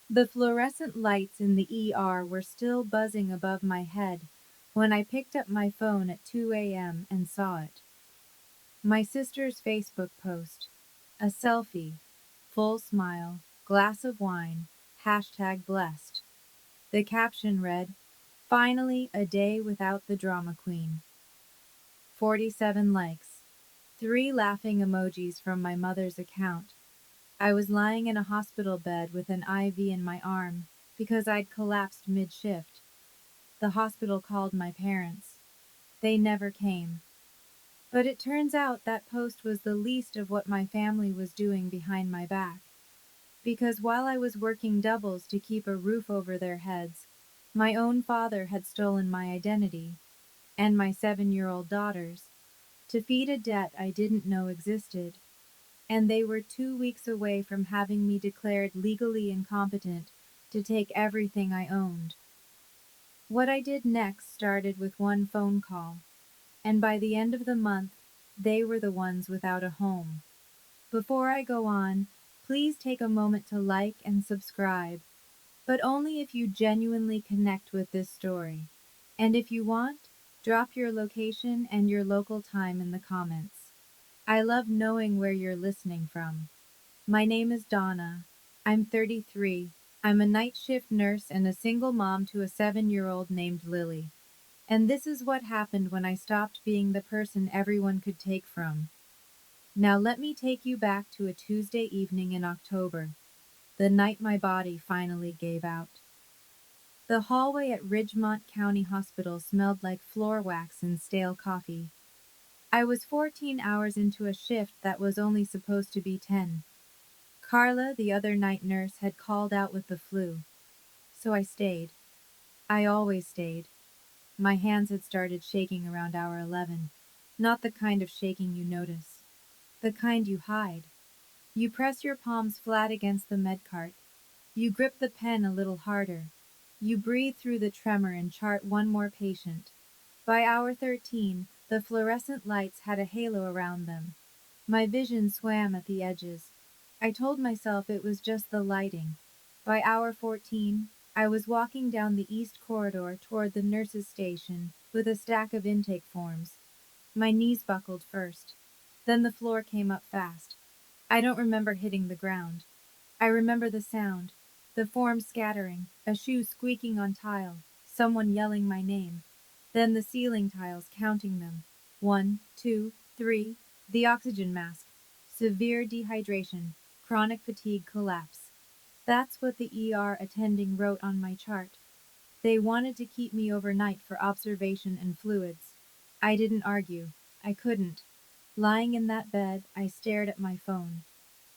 The fluorescent lights in the ER were still buzzing above my head when I picked up my phone at 2 a.m. and saw it. My sister's Facebook post. A selfie. Full smile. Glass of wine. #blessed. The caption read, "Finally a day without the drama queen." 47 likes. 3 laughing emojis from my mother's account. I was lying in a hospital bed with an IV in my arm because I'd collapsed mid-shift. The hospital called my parents. They never came. But it turns out that post was the least of what my family was doing behind my back. Because while I was working doubles to keep a roof over their heads, my own father had stolen my identity, and my 7-year-old daughters, to feed a debt I didn't know existed. And they were 2 weeks away from having me declared legally incompetent to take everything I owned. What I did next started with one phone call, and by the end of the month, they were the ones without a home. Before I go on, please take a moment to like and subscribe, but only if you genuinely connect with this story. And if you want, drop your location and your local time in the comments. I love knowing where you're listening from. My name is Donna. I'm 33. I'm a night shift nurse and a single mom to a 7-year-old named Lily. And this is what happened when I stopped being the person everyone could take from. Now let me take you back to a Tuesday evening in October, the night my body finally gave out. The hallway at Ridgemont County Hospital smelled like floor wax and stale coffee. I was 14 hours into a shift that was only supposed to be 10. Carla, the other night nurse, had called out with the flu. So I stayed. I always stayed. My hands had started shaking around hour 11. Not the kind of shaking you notice. The kind you hide. You press your palms flat against the med cart. You grip the pen a little harder. You breathe through the tremor and chart one more patient. By hour 13, the fluorescent lights had a halo around them. My vision swam at the edges. I told myself it was just the lighting. By hour 14, I was walking down the east corridor toward the nurse's station with a stack of intake forms. My knees buckled first. Then the floor came up fast. I don't remember hitting the ground. I remember the sound, the forms scattering, a shoe squeaking on tile, someone yelling my name. Then the ceiling tiles counting them. 1, 2, 3, the oxygen mask. Severe dehydration, chronic fatigue collapse. That's what the ER attending wrote on my chart. They wanted to keep me overnight for observation and fluids. I didn't argue. I couldn't. Lying in that bed, I stared at my phone.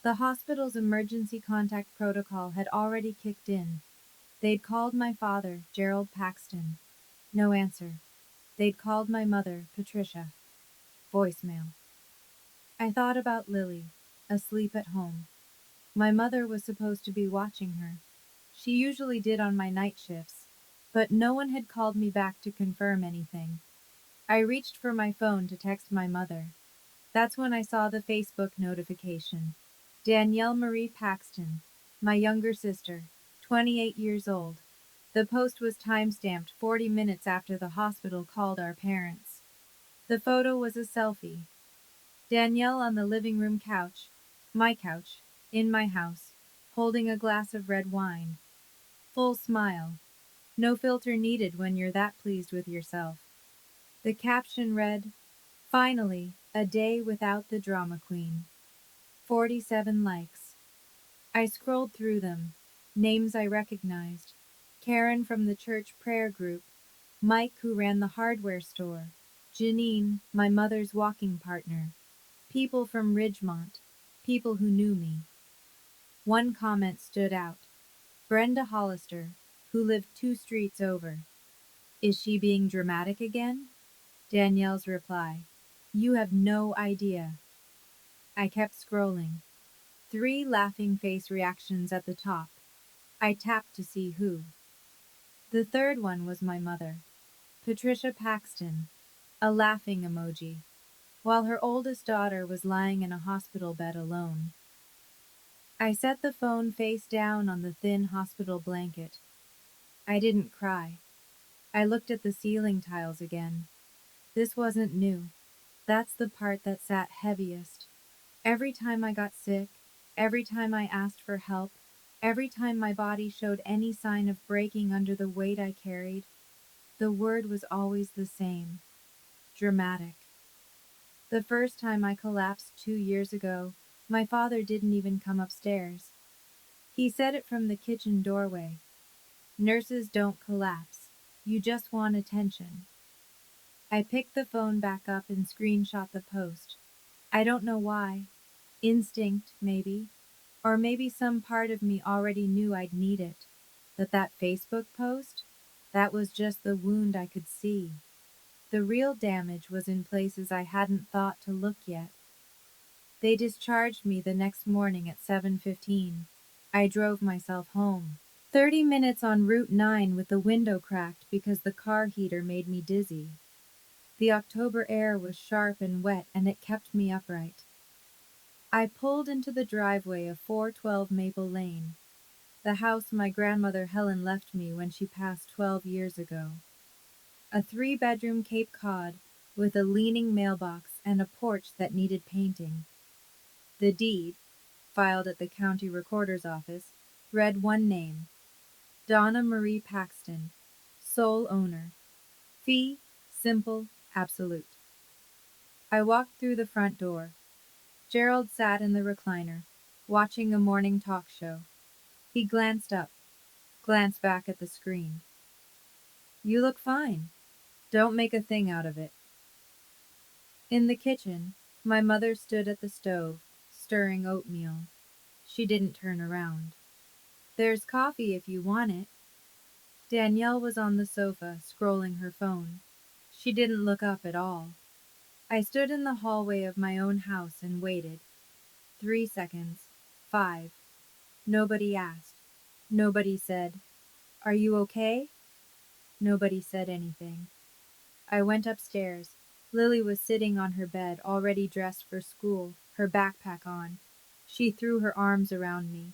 The hospital's emergency contact protocol had already kicked in. They'd called my father, Gerald Paxton. No answer. They'd called my mother, Patricia. Voicemail. I thought about Lily, asleep at home. My mother was supposed to be watching her. She usually did on my night shifts, but no one had called me back to confirm anything. I reached for my phone to text my mother. That's when I saw the Facebook notification. Danielle Marie Paxton, my younger sister, 28 years old. The post was time-stamped 40 minutes after the hospital called our parents. The photo was a selfie. Danielle on the living room couch, my couch, in my house, holding a glass of red wine. Full smile. No filter needed when you're that pleased with yourself. The caption read, "Finally, a day without the drama queen." 47 likes. I scrolled through them. Names I recognized. Karen from the church prayer group. Mike, who ran the hardware store. Janine, my mother's walking partner. People from Ridgemont. People who knew me. One comment stood out. Brenda Hollister, who lived 2 streets over. Is she being dramatic again? Danielle's reply. You have no idea. I kept scrolling. 3 laughing face reactions at the top. I tapped to see who. The third one was my mother, Patricia Paxton, a laughing emoji, while her oldest daughter was lying in a hospital bed alone. I set the phone face down on the thin hospital blanket. I didn't cry. I looked at the ceiling tiles again. This wasn't new. That's the part that sat heaviest. Every time I got sick, every time I asked for help, every time my body showed any sign of breaking under the weight I carried, the word was always the same: dramatic. The first time I collapsed 2 years ago, my father didn't even come upstairs. He said it from the kitchen doorway. Nurses don't collapse. You just want attention. I picked the phone back up and screenshot the post. I don't know why. Instinct, maybe. Or maybe some part of me already knew I'd need it. But that Facebook post? That was just the wound I could see. The real damage was in places I hadn't thought to look yet. They discharged me the next morning at 7:15. I drove myself home. 30 minutes on Route 9 with the window cracked because the car heater made me dizzy. The October air was sharp and wet and it kept me upright. I pulled into the driveway of 412 Maple Lane, the house my grandmother Helen left me when she passed 12 years ago. A 3-bedroom Cape Cod with a leaning mailbox and a porch that needed painting. The deed, filed at the county recorder's office, read one name: Donna Marie Paxton, sole owner. Fee, simple, absolute. I walked through the front door. Gerald sat in the recliner, watching a morning talk show. He glanced up, glanced back at the screen. You look fine. Don't make a thing out of it. In the kitchen, my mother stood at the stove, stirring oatmeal. She didn't turn around. There's coffee if you want it. Danielle was on the sofa, scrolling her phone. She didn't look up at all. I stood in the hallway of my own house and waited. 3 seconds. 5. Nobody asked. Nobody said, "Are you okay?" Nobody said anything. I went upstairs. Lily was sitting on her bed, already dressed for school, her backpack on. She threw her arms around me.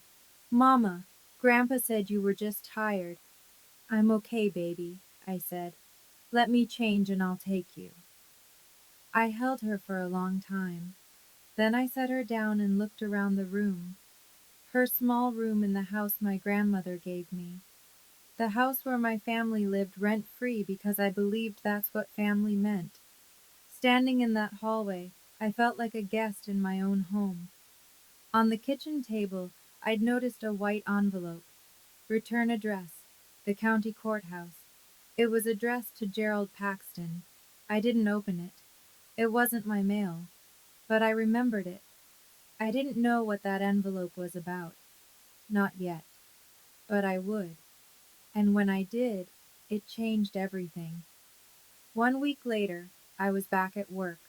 "Mama, Grandpa said you were just tired." "I'm okay, baby," I said. "Let me change and I'll take you." I held her for a long time. Then I set her down and looked around the room. Her small room in the house my grandmother gave me. The house where my family lived rent-free because I believed that's what family meant. Standing in that hallway, I felt like a guest in my own home. On the kitchen table, I'd noticed a white envelope. Return address, the county courthouse. It was addressed to Gerald Paxton. I didn't open it. It wasn't my mail. But I remembered it. I didn't know what that envelope was about. Not yet. But I would. And when I did, it changed everything. 1 week later, I was back at work.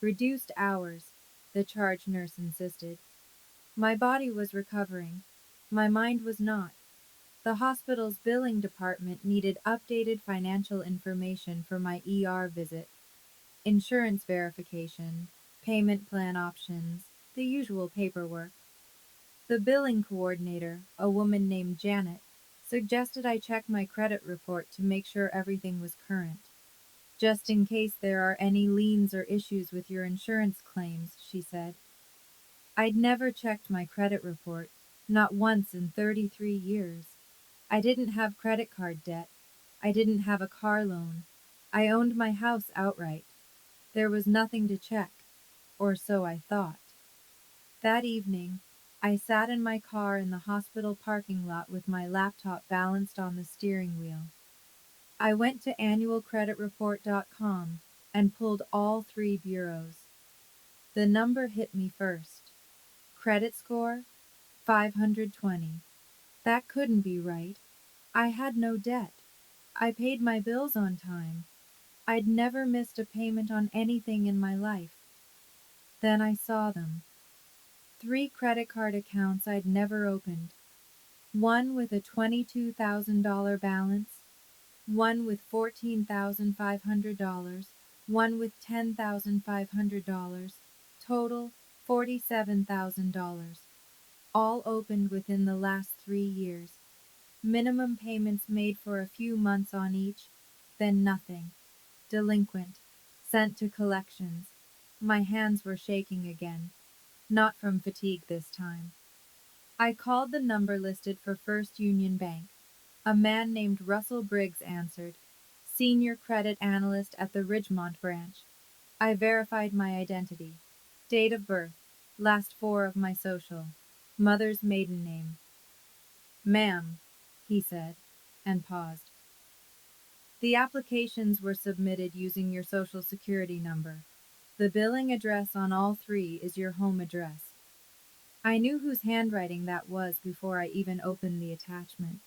Reduced hours, the charge nurse insisted. My body was recovering. My mind was not. The hospital's billing department needed updated financial information for my ER visit. Insurance verification, payment plan options, the usual paperwork. The billing coordinator, a woman named Janet, suggested I check my credit report to make sure everything was current. Just in case there are any liens or issues with your insurance claims, she said. I'd never checked my credit report, not once in 33 years. I didn't have credit card debt. I didn't have a car loan. I owned my house outright. There was nothing to check, or so I thought. That evening, I sat in my car in the hospital parking lot with my laptop balanced on the steering wheel. I went to annualcreditreport.com and pulled all 3 bureaus. The number hit me first. Credit score 520. That couldn't be right. I had no debt. I paid my bills on time. I'd never missed a payment on anything in my life. Then I saw them. 3 credit card accounts I'd never opened. One with a $22,000 balance, one with $14,500, one with $10,500, total $47,000. All opened within the last 3 years. Minimum payments made for a few months on each, then nothing. Delinquent. Sent to collections. My hands were shaking again. Not from fatigue this time. I called the number listed for First Union Bank. A man named Russell Briggs answered, senior credit analyst at the Ridgemont branch. I verified my identity. Date of birth, last four of my social, mother's maiden name. Ma'am, he said, and paused. The applications were submitted using your social security number. The billing address on all three is your home address. I knew whose handwriting that was before I even opened the attachment.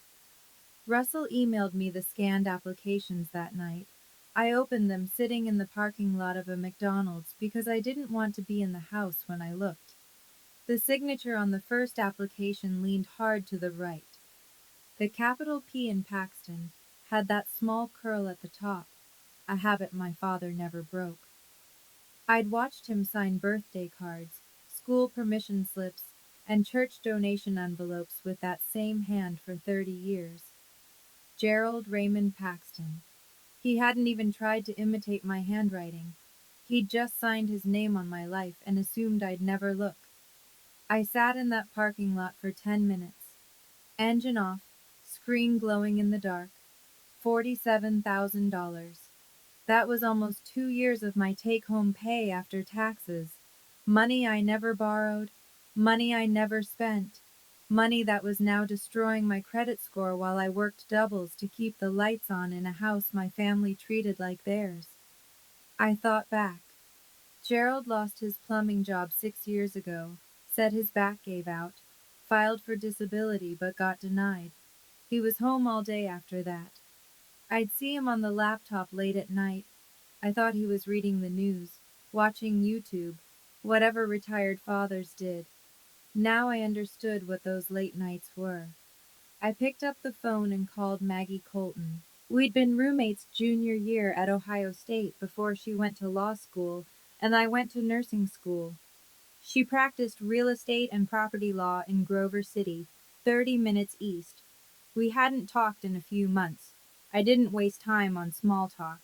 Russell emailed me the scanned applications that night. I opened them sitting in the parking lot of a McDonald's because I didn't want to be in the house when I looked. The signature on the first application leaned hard to the right. The capital P in Paxton had that small curl at the top, a habit my father never broke. I'd watched him sign birthday cards, school permission slips, and church donation envelopes with that same hand for 30 years. Gerald Raymond Paxton. He hadn't even tried to imitate my handwriting. He'd just signed his name on my life and assumed I'd never look. I sat in that parking lot for 10 minutes. Engine off, screen glowing in the dark. $47,000. That was almost 2 years of my take-home pay after taxes. Money I never borrowed, money I never spent, money that was now destroying my credit score while I worked doubles to keep the lights on in a house my family treated like theirs. I thought back. Gerald lost his plumbing job 6 years ago, said his back gave out, filed for disability but got denied. He was home all day after that. I'd see him on the laptop late at night. I thought he was reading the news, watching YouTube, whatever retired fathers did. Now I understood what those late nights were. I picked up the phone and called Maggie Colton. We'd been roommates junior year at Ohio State before she went to law school and I went to nursing school. She practiced real estate and property law in Grover City, 30 minutes east. We hadn't talked in a few months. I didn't waste time on small talk.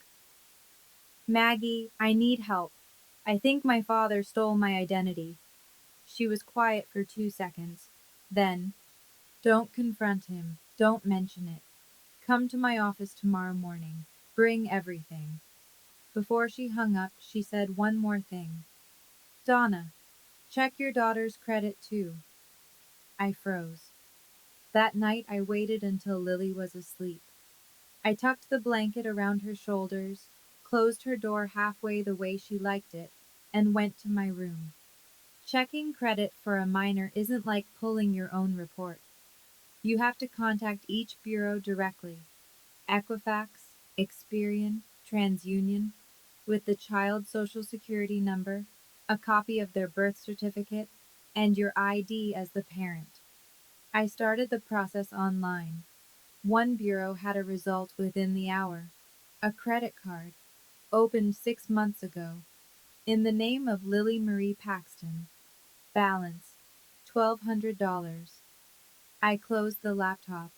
Maggie, I need help. I think my father stole my identity. She was quiet for 2 seconds. Then, don't confront him. Don't mention it. Come to my office tomorrow morning. Bring everything. Before she hung up, she said one more thing. Donna, check your daughter's credit too. I froze. That night I waited until Lily was asleep. I tucked the blanket around her shoulders, closed her door halfway the way she liked it, and went to my room. Checking credit for a minor isn't like pulling your own report. You have to contact each bureau directly. Equifax, Experian, TransUnion, with the child's social security number, a copy of their birth certificate, and your ID as the parent. I started the process online. One bureau had a result within the hour. A credit card, opened 6 months ago, in the name of Lily Marie Paxton. Balance, $1,200. I closed the laptop,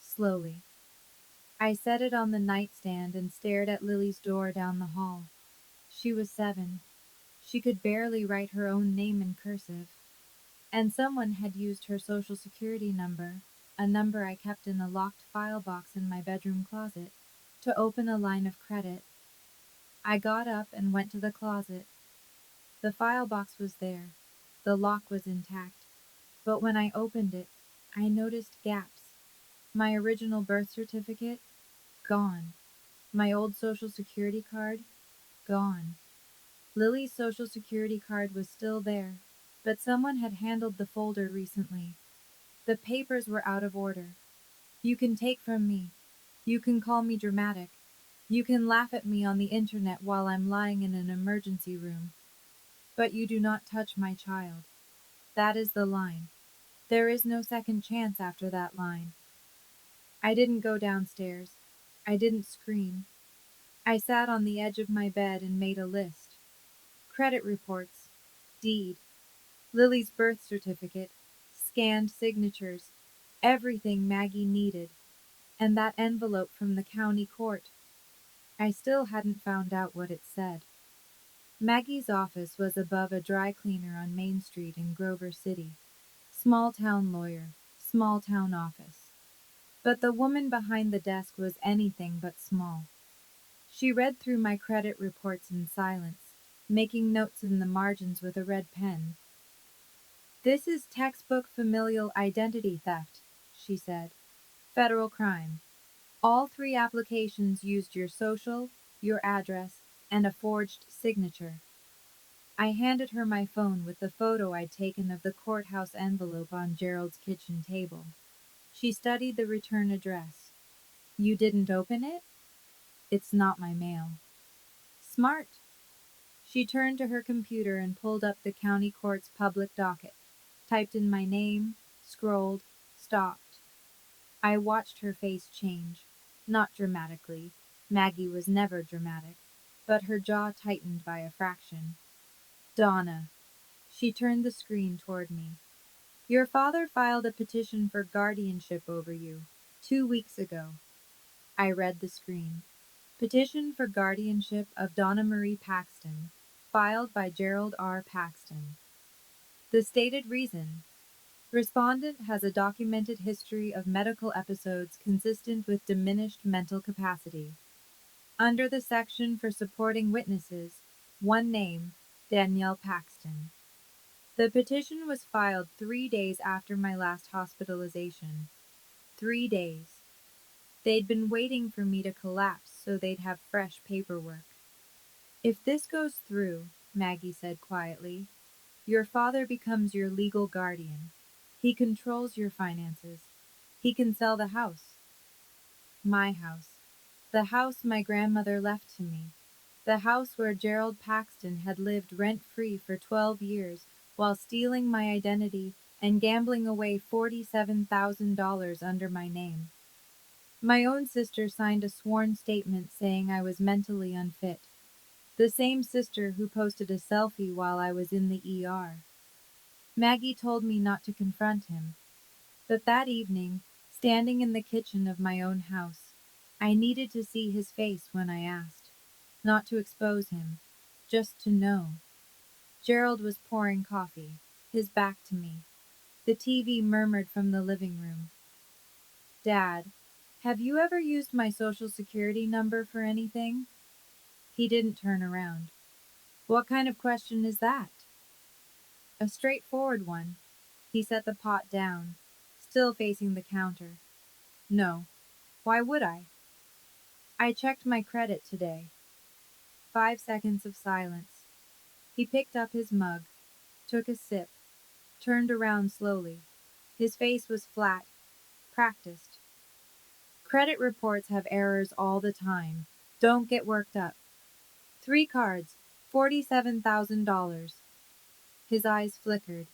slowly. I set it on the nightstand and stared at Lily's door down the hall. She was 7. She could barely write her own name in cursive. And someone had used her social security number, a number I kept in a locked file box in my bedroom closet, to open a line of credit. I got up and went to the closet. The file box was there. The lock was intact. But when I opened it, I noticed gaps. My original birth certificate? Gone. My old social security card? Gone. Lily's social security card was still there, but someone had handled the folder recently. The papers were out of order. You can take from me. You can call me dramatic. You can laugh at me on the internet while I'm lying in an emergency room. But you do not touch my child. That is the line. There is no second chance after that line. I didn't go downstairs. I didn't scream. I sat on the edge of my bed and made a list. Credit reports. Deed. Lily's birth certificate. scanned signatures, everything Maggie needed, and that envelope from the county court. I still hadn't found out what it said. Maggie's office was above a dry cleaner on Main Street in Grover City. Small town lawyer, small town office. But the woman behind the desk was anything but small. She read through my credit reports in silence, making notes in the margins with a red pen. "This is textbook familial identity theft," she said. "Federal crime. All three applications used your social, your address, and a forged signature." I handed her my phone with the photo I'd taken of the courthouse envelope on Gerald's kitchen table. She studied the return address. "You didn't open it?" "It's not my mail." "Smart." She turned to her computer and pulled up the county court's public docket, typed in my name, scrolled, stopped. I watched her face change. Not dramatically. Maggie was never dramatic. But her jaw tightened by a fraction. "Donna." She turned the screen toward me. "Your father filed a petition for guardianship over you 2 weeks ago." I read the screen. "Petition for guardianship of Donna Marie Paxton, filed by Gerald R. Paxton." The stated reason: respondent has a documented history of medical episodes consistent with diminished mental capacity. Under the section for supporting witnesses, one name, Danielle Paxton. The petition was filed 3 days after my last hospitalization. 3 days. They'd been waiting for me to collapse so they'd have fresh paperwork. "If this goes through," Maggie said quietly, "your father becomes your legal guardian. He controls your finances. He can sell the house." My house. The house my grandmother left to me. The house where Gerald Paxton had lived rent-free for 12 years while stealing my identity and gambling away $47,000 under my name. My own sister signed a sworn statement saying I was mentally unfit. The same sister who posted a selfie while I was in the ER. Maggie told me not to confront him. But that evening, standing in the kitchen of my own house, I needed to see his face when I asked. Not to expose him, just to know. Gerald was pouring coffee, his back to me. The TV murmured from the living room. "Dad, have you ever used my social security number for anything?" He didn't turn around. "What kind of question is that?" "A straightforward one." He set the pot down, still facing the counter. "No. Why would I?" "I checked my credit today." 5 seconds of silence. He picked up his mug, took a sip, turned around slowly. His face was flat, practiced. "Credit reports have errors all the time. Don't get worked up. 3 cards, $47,000. His eyes flickered,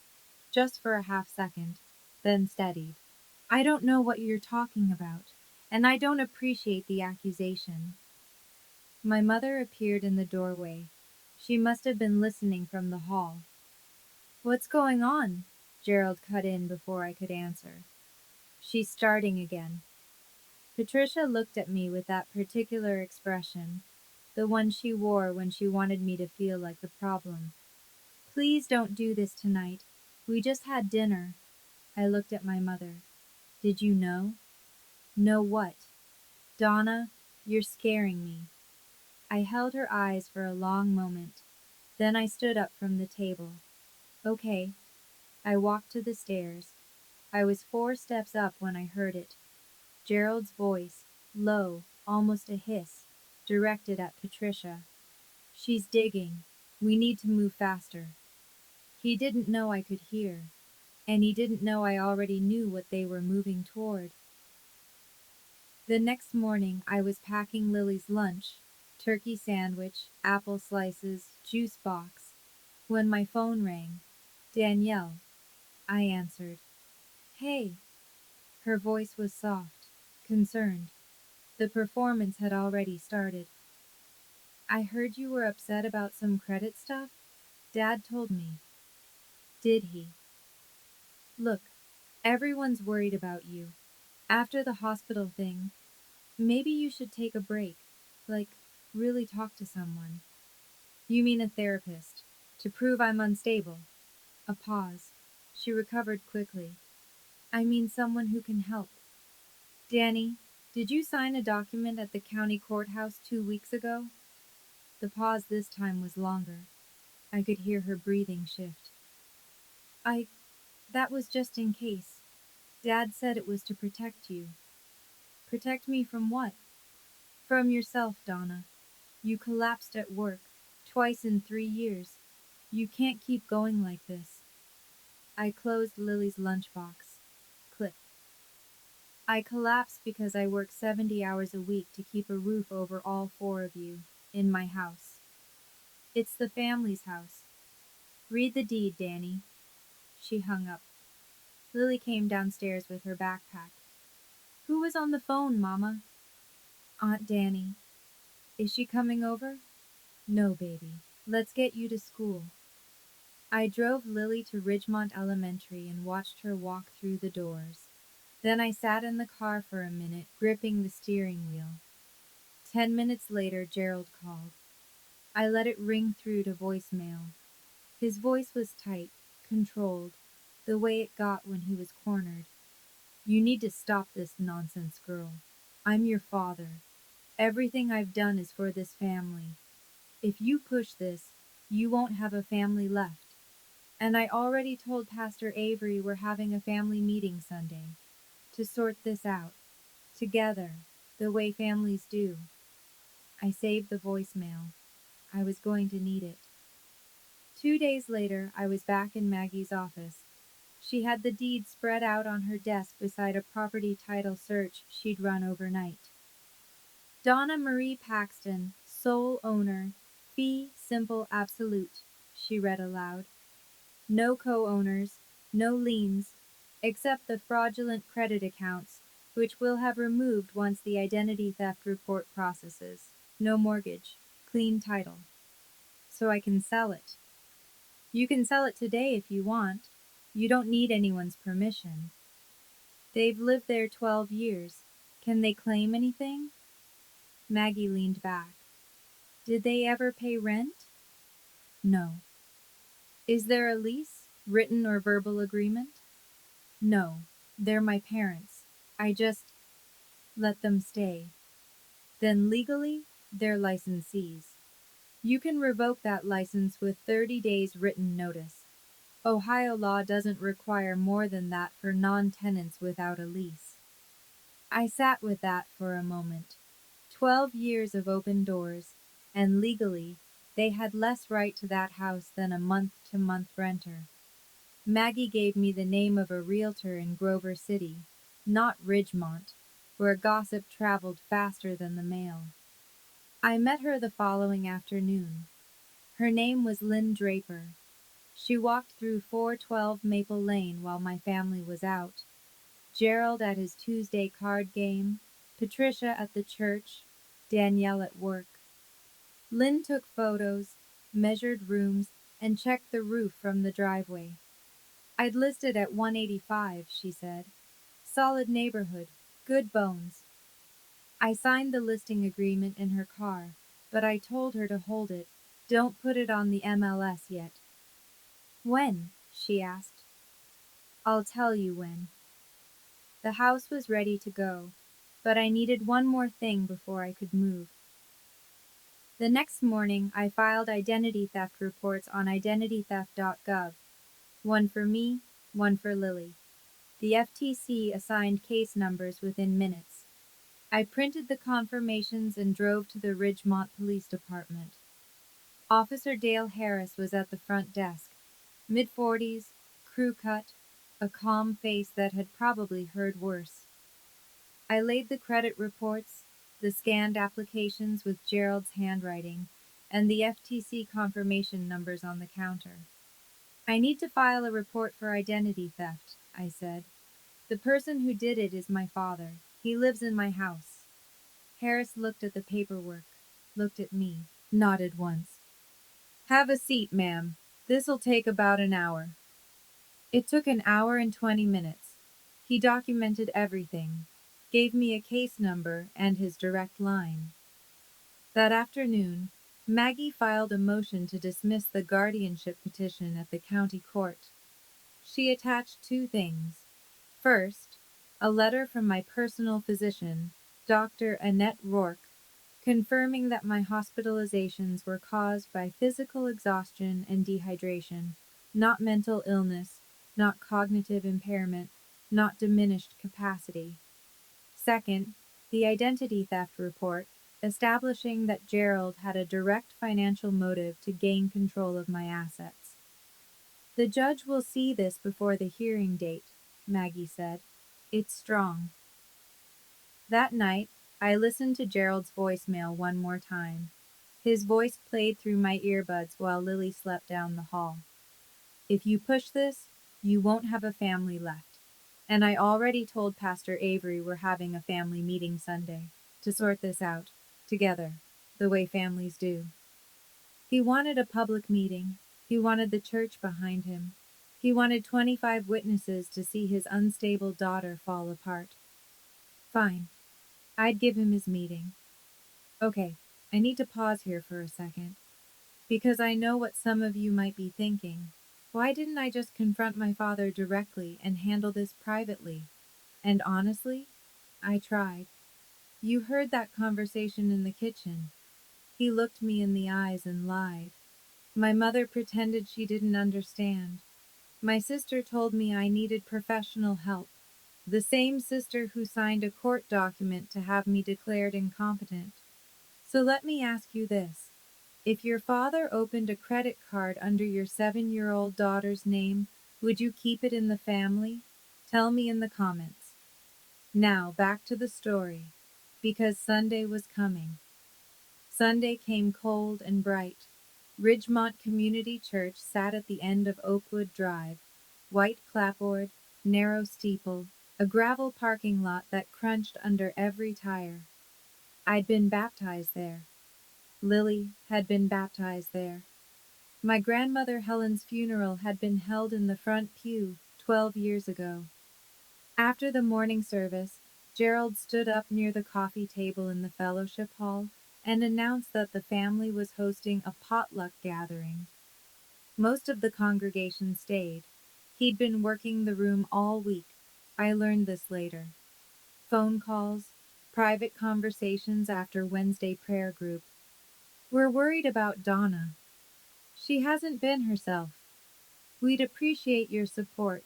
just for a half second, then steadied. "I don't know what you're talking about, and I don't appreciate the accusation." My mother appeared in the doorway. She must have been listening from the hall. "What's going on?" Gerald cut in before I could answer. "She's starting again." Patricia looked at me with that particular expression, the one she wore when she wanted me to feel like the problem. "Please don't do this tonight. We just had dinner." I looked at my mother. "Did you know?" "Know what?" "Donna, you're scaring me." I held her eyes for a long moment. Then I stood up from the table. "Okay." I walked to the stairs. I was 4 steps up when I heard it. Gerald's voice, low, almost a hiss, directed at Patricia. "She's digging. We need to move faster." He didn't know I could hear, and he didn't know I already knew what they were moving toward. The next morning I was packing Lily's lunch, turkey sandwich, apple slices, juice box, when my phone rang. "Danielle." I answered. "Hey." Her voice was soft, concerned. The performance had already started. "I heard you were upset about some credit stuff. Dad told me." "Did he?" "Look, Everyone's worried about you. After the hospital thing, maybe you should take a break. Like, really talk to someone. You mean a therapist. To prove I'm unstable. A pause. She recovered quickly. I mean someone who can help. Danny, did you sign a document at the county courthouse 2 weeks ago? The pause this time was longer. I could hear her breathing shift. I. That was just in case. Dad said it was to protect you. Protect me from what? From yourself, Donna. You collapsed at work, twice in 3 years. You can't keep going like this. I closed Lily's lunchbox. Click. I collapsed because I work 70 hours a week to keep a roof over all four of you, in my house. It's the family's house. Read the deed, Danny. She hung up. Lily came downstairs with her backpack. Who was on the phone, Mama? Aunt Danny. Is she coming over? No, baby. Let's get you to school. I drove Lily to Ridgemont Elementary and watched her walk through the doors. Then I sat in the car for a minute, gripping the steering wheel. 10 minutes later, Gerald called. I let it ring through to voicemail. His voice was tight, controlled, the way it got when he was cornered. You need to stop this nonsense, girl. I'm your father. Everything I've done is for this family. If you push this, you won't have a family left. And I already told Pastor Avery we're having a family meeting Sunday to sort this out, together, the way families do. I saved the voicemail. I was going to need it. 2 days later, I was back in Maggie's office. She had the deed spread out on her desk beside a property title search she'd run overnight. Donna Marie Paxton, sole owner, fee simple absolute, she read aloud. No co-owners, no liens, except the fraudulent credit accounts, which we'll have removed once the identity theft report processes. No mortgage, clean title. So I can sell it. You can sell it today if you want. You don't need anyone's permission. They've lived there 12 years. Can they claim anything? Maggie leaned back. Did they ever pay rent? No. Is there a lease, written or verbal agreement? No. They're my parents. I just let them stay. Then legally, they're licensees. You can revoke that license with 30 days written notice. Ohio law doesn't require more than that for non-tenants without a lease. I sat with that for a moment. 12 years of open doors, and legally, they had less right to that house than a month-to-month renter. Maggie gave me the name of a realtor in Grover City, not Ridgemont, where gossip traveled faster than the mail. I met her the following afternoon. Her name was Lynn Draper. She walked through 412 Maple Lane while my family was out. Gerald at his Tuesday card game, Patricia at the church, Danielle at work. Lynn took photos, measured rooms, and checked the roof from the driveway. I'd listed at 185, she said. Solid neighborhood, good bones. I signed the listing agreement in her car, but I told her to hold it. Don't put it on the MLS yet. When? She asked. I'll tell you when. The house was ready to go, but I needed one more thing before I could move. The next morning, I filed identity theft reports on identitytheft.gov. One for me, one for Lily. The FTC assigned case numbers within minutes. I printed the confirmations and drove to the Ridgemont Police Department. Officer Dale Harris was at the front desk. Mid-40s, crew cut, a calm face that had probably heard worse. I laid the credit reports, the scanned applications with Gerald's handwriting, and the FTC confirmation numbers on the counter. I need to file a report for identity theft, I said. The person who did it is my father. He lives in my house. Harris looked at the paperwork, looked at me, nodded once. Have a seat, ma'am. This'll take about an hour. It took an hour and 20 minutes. He documented everything, gave me a case number and his direct line. That afternoon, Maggie filed a motion to dismiss the guardianship petition at the county court. She attached two things. First, a letter from my personal physician, Dr. Annette Rourke, confirming that my hospitalizations were caused by physical exhaustion and dehydration, not mental illness, not cognitive impairment, not diminished capacity. Second, the identity theft report, establishing that Gerald had a direct financial motive to gain control of my assets. The judge will see this before the hearing date, Maggie said. It's strong. That night, I listened to Gerald's voicemail one more time. His voice played through my earbuds while Lily slept down the hall. If you push this, you won't have a family left. And I already told Pastor Avery we're having a family meeting Sunday to sort this out, together, the way families do. He wanted a public meeting. He wanted the church behind him. He wanted 25 witnesses to see his unstable daughter fall apart. Fine. I'd give him his meeting. Okay, I need to pause here for a second, because I know what some of you might be thinking. Why didn't I just confront my father directly and handle this privately? And honestly, I tried. You heard that conversation in the kitchen. He looked me in the eyes and lied. My mother pretended she didn't understand. My sister told me I needed professional help. The same sister who signed a court document to have me declared incompetent. So let me ask you this. If your father opened a credit card under your 7-year-old daughter's name, would you keep it in the family? Tell me in the comments. Now back to the story. Because Sunday was coming. Sunday came cold and bright. Ridgemont Community Church sat at the end of Oakwood Drive. White clapboard, narrow steeple, a gravel parking lot that crunched under every tire. I'd been baptized there. Lily had been baptized there. My grandmother Helen's funeral had been held in the front pew 12 years ago. After the morning service, Gerald stood up near the coffee table in the fellowship hall and announced that the family was hosting a potluck gathering. Most of the congregation stayed. He'd been working the room all week. I learned this later. Phone calls, private conversations after Wednesday prayer group. We're worried about Donna. She hasn't been herself. We'd appreciate your support.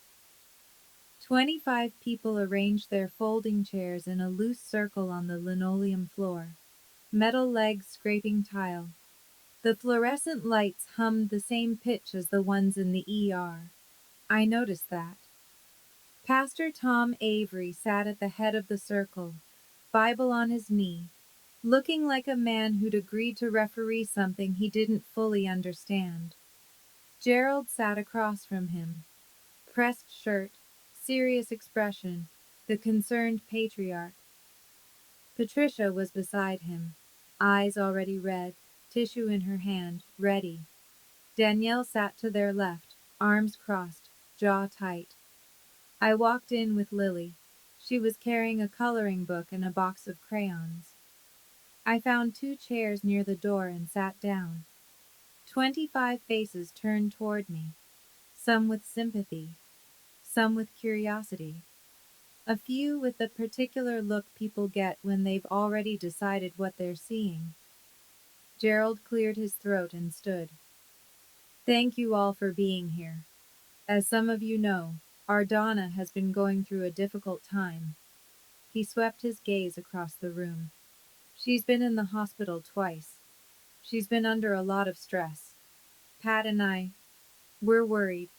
25 people arranged their folding chairs in a loose circle on the linoleum floor, metal legs scraping tile. The fluorescent lights hummed the same pitch as the ones in the ER. I noticed that. Pastor Tom Avery sat at the head of the circle, Bible on his knee, looking like a man who'd agreed to referee something he didn't fully understand. Gerald sat across from him. Pressed shirt, serious expression, the concerned patriarch. Patricia was beside him, eyes already red, tissue in her hand, ready. Danielle sat to their left, arms crossed, jaw tight. I walked in with Lily. She was carrying a coloring book and a box of crayons. I found 2 chairs near the door and sat down. 25 faces turned toward me, some with sympathy, some with curiosity, a few with the particular look people get when they've already decided what they're seeing. Gerald cleared his throat and stood. Thank you all for being here. As some of you know, our Donna has been going through a difficult time. He swept his gaze across the room. She's been in the hospital twice. She's been under a lot of stress. Pat and we're worried.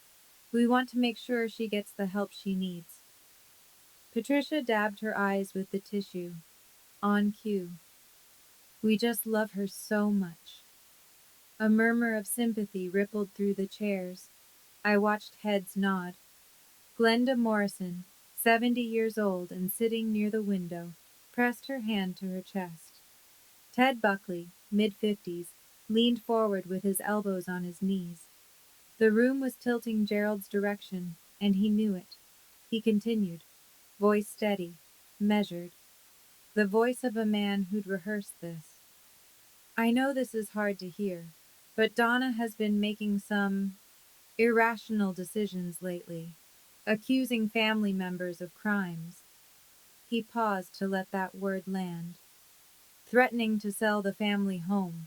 We want to make sure she gets the help she needs. Patricia dabbed her eyes with the tissue. On cue. We just love her so much. A murmur of sympathy rippled through the chairs. I watched heads nod. Glenda Morrison, 70 years old and sitting near the window, pressed her hand to her chest. Ted Buckley, mid-50s, leaned forward with his elbows on his knees. The room was tilting Gerald's direction, and he knew it. He continued. voice steady, measured, the voice of a man who'd rehearsed this. I know this is hard to hear, but Donna has been making some irrational decisions lately, accusing family members of crimes. He paused to let that word land. Threatening to sell the family home.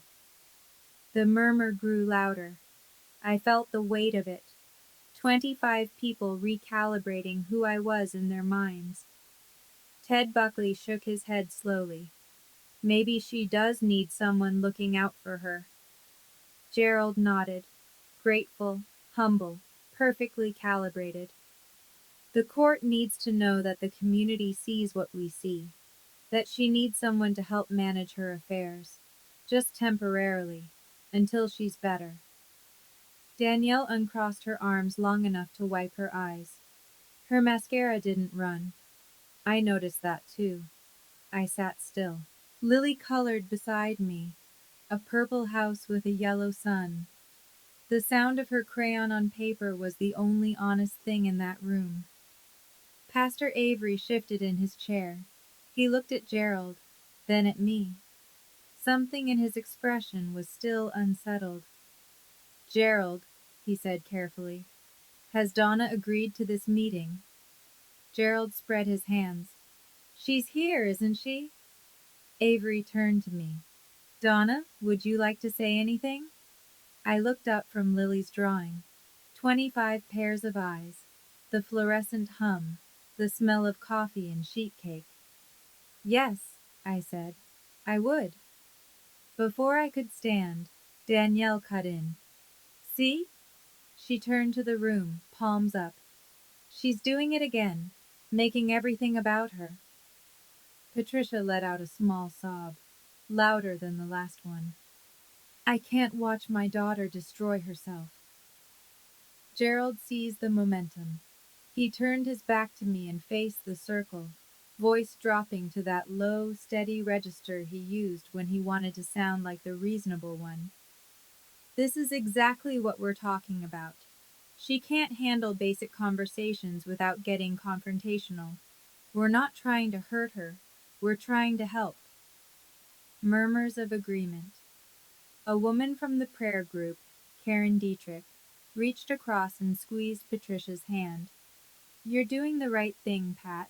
The murmur grew louder. I felt the weight of it. 25 people recalibrating who I was in their minds. Ted Buckley shook his head slowly. Maybe she does need someone looking out for her. Gerald nodded. Grateful, humble, perfectly calibrated. The court needs to know that the community sees what we see, that she needs someone to help manage her affairs, just temporarily, until she's better. Danielle uncrossed her arms long enough to wipe her eyes. Her mascara didn't run. I noticed that too. I sat still. Lily colored beside me, a purple house with a yellow sun. The sound of her crayon on paper was the only honest thing in that room. Pastor Avery shifted in his chair. He looked at Gerald, then at me. Something in his expression was still unsettled. Gerald, he said carefully, has Donna agreed to this meeting? Gerald spread his hands. She's here, isn't she? Avery turned to me. Donna, would you like to say anything? I looked up from Lily's drawing. 25 pairs of eyes, the fluorescent hum, the smell of coffee and sheet cake. Yes, I said, I would. Before I could stand, Danielle cut in. See? She turned to the room, palms up. She's doing it again, making everything about her. Patricia let out a small sob, louder than the last one. I can't watch my daughter destroy herself. Gerald seized the momentum. He turned his back to me and faced the circle, voice dropping to that low, steady register he used when he wanted to sound like the reasonable one. This is exactly what we're talking about. She can't handle basic conversations without getting confrontational. We're not trying to hurt her. We're trying to help. Murmurs of agreement. A woman from the prayer group, Karen Dietrich, reached across and squeezed Patricia's hand. You're doing the right thing, Pat.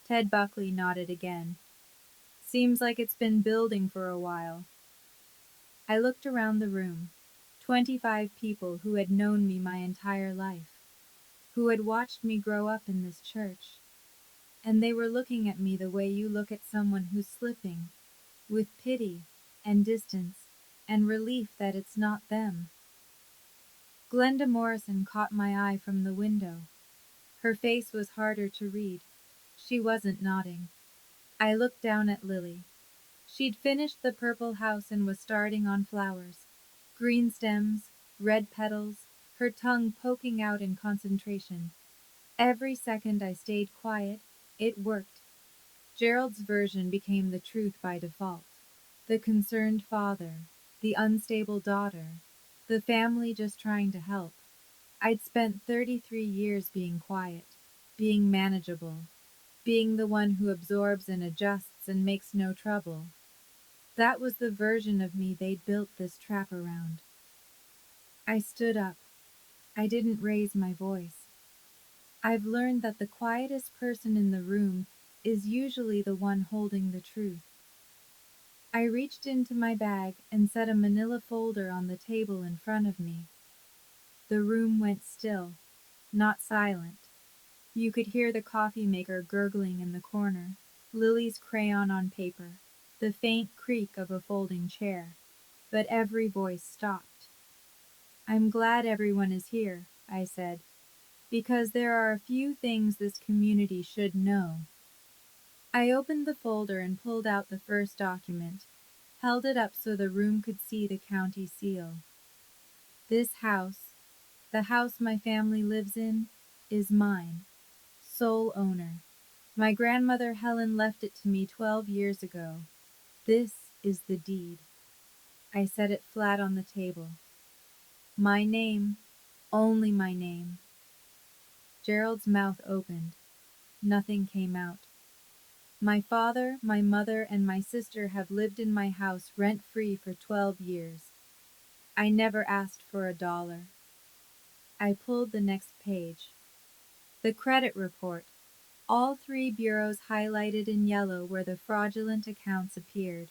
Ted Buckley nodded again. Seems like it's been building for a while. I looked around the room. 25 people who had known me my entire life, who had watched me grow up in this church. And they were looking at me the way you look at someone who's slipping, with pity and distance and relief that it's not them. Glenda Morrison caught my eye from the window. Her face was harder to read. She wasn't nodding. I looked down at Lily. She'd finished the purple house and was starting on flowers. Green stems, red petals, her tongue poking out in concentration. Every second I stayed quiet, it worked. Gerald's version became the truth by default. The concerned father, the unstable daughter, the family just trying to help. I'd spent 33 years being quiet, being manageable, being the one who absorbs and adjusts and makes no trouble. That was the version of me they'd built this trap around. I stood up. I didn't raise my voice. I've learned that the quietest person in the room is usually the one holding the truth. I reached into my bag and set a manila folder on the table in front of me. The room went still, not silent. You could hear the coffee maker gurgling in the corner, Lily's crayon on paper, the faint creak of a folding chair. But every voice stopped. I'm glad everyone is here, I said, because there are a few things this community should know. I opened the folder and pulled out the first document, held it up so the room could see the county seal. This house, the house my family lives in, is mine, sole owner. My grandmother Helen left it to me 12 years ago. This is the deed. I set it flat on the table. My name, only my name. Gerald's mouth opened. Nothing came out. My father, my mother, and my sister have lived in my house rent-free for 12 years. I never asked for a dollar. I pulled the next page. The credit report. All three bureaus highlighted in yellow where the fraudulent accounts appeared.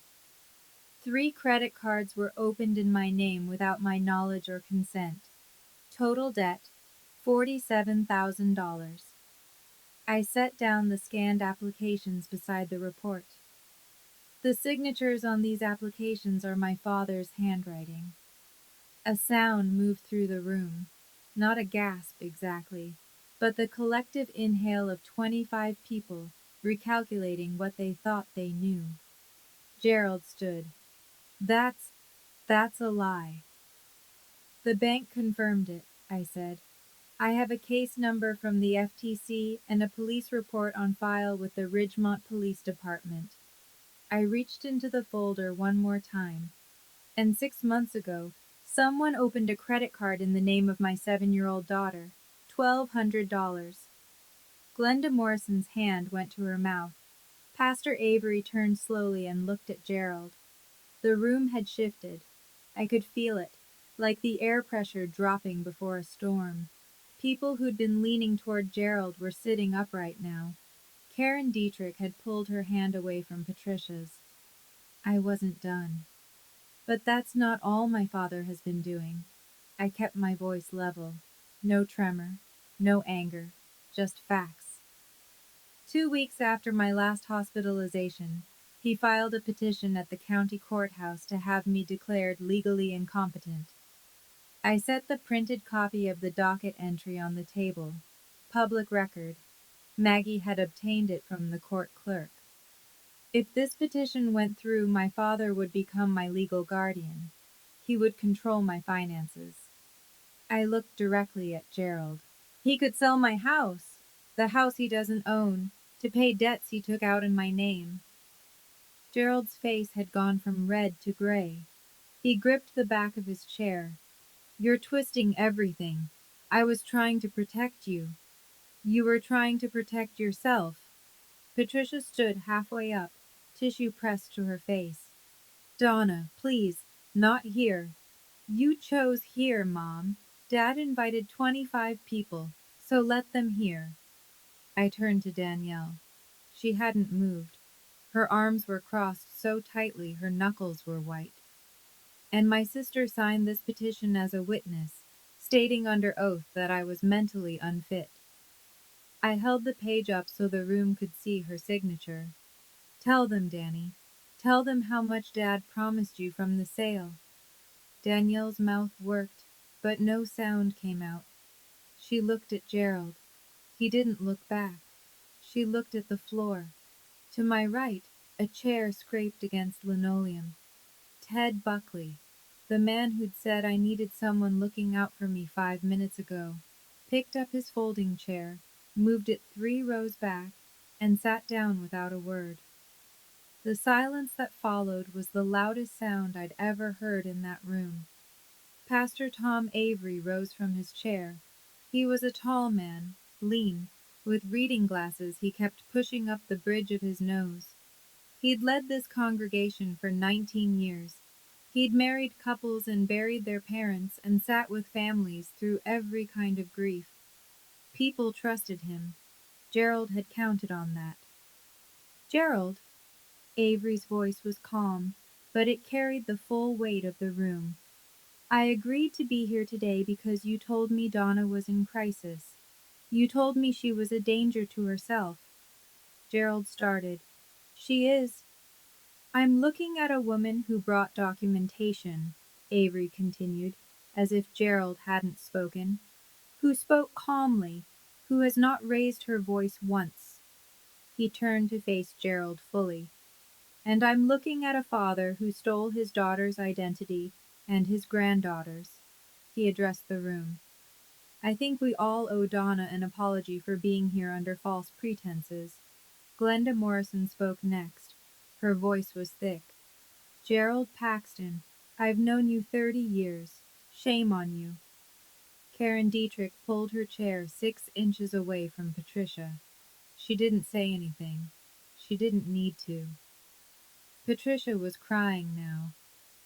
3 credit cards were opened in my name without my knowledge or consent. Total debt, $47,000. I set down the scanned applications beside the report. The signatures on these applications are my father's handwriting. A sound moved through the room. Not a gasp exactly, but the collective inhale of 25 people recalculating what they thought they knew. Gerald stood. That's a lie. The bank confirmed it, I said. I have a case number from the FTC and a police report on file with the Ridgemont Police Department. I reached into the folder one more time. And 6 months ago, someone opened a credit card in the name of my 7-year-old daughter. $1,200. Glenda Morrison's hand went to her mouth. Pastor Avery turned slowly and looked at Gerald. The room had shifted. I could feel it, like the air pressure dropping before a storm. People who'd been leaning toward Gerald were sitting upright now. Karen Dietrich had pulled her hand away from Patricia's. I wasn't done. But that's not all my father has been doing. I kept my voice level. No tremor, no anger, just facts. 2 weeks after my last hospitalization, he filed a petition at the county courthouse to have me declared legally incompetent. I set the printed copy of the docket entry on the table. Public record. Maggie had obtained it from the court clerk. If this petition went through, my father would become my legal guardian. He would control my finances. I looked directly at Gerald. He could sell my house, the house he doesn't own, to pay debts he took out in my name. Gerald's face had gone from red to gray. He gripped the back of his chair. You're twisting everything. I was trying to protect you. You were trying to protect yourself. Patricia stood halfway up, tissue pressed to her face. Donna, please, not here. You chose here, Mom. Dad invited 25 people, so let them here. I turned to Danielle. She hadn't moved. Her arms were crossed so tightly her knuckles were white. And my sister signed this petition as a witness, stating under oath that I was mentally unfit. I held the page up so the room could see her signature. Tell them, Danny. Tell them how much Dad promised you from the sale. Danielle's mouth worked, but no sound came out. She looked at Gerald. He didn't look back. She looked at the floor. To my right, a chair scraped against linoleum. Ted Buckley, the man who'd said I needed someone looking out for me 5 minutes ago, picked up his folding chair, moved it 3 rows back, and sat down without a word. The silence that followed was the loudest sound I'd ever heard in that room. Pastor Tom Avery rose from his chair. He was a tall man, lean, with reading glasses he kept pushing up the bridge of his nose. He'd led this congregation for 19 years. He'd married couples and buried their parents and sat with families through every kind of grief. People trusted him. Gerald had counted on that. Gerald? Avery's voice was calm, but it carried the full weight of the room. I agreed to be here today because you told me Donna was in crisis. You told me she was a danger to herself. Gerald started. She is. I'm looking at a woman who brought documentation, Avery continued, as if Gerald hadn't spoken, who spoke calmly, who has not raised her voice once. He turned to face Gerald fully. And I'm looking at a father who stole his daughter's identity and his granddaughter's. He addressed the room. I think we all owe Donna an apology for being here under false pretenses. Glenda Morrison spoke next. Her voice was thick. Gerald Paxton, I've known you 30 years. Shame on you. Karen Dietrich pulled her chair 6 inches away from Patricia. She didn't say anything. She didn't need to. Patricia was crying now,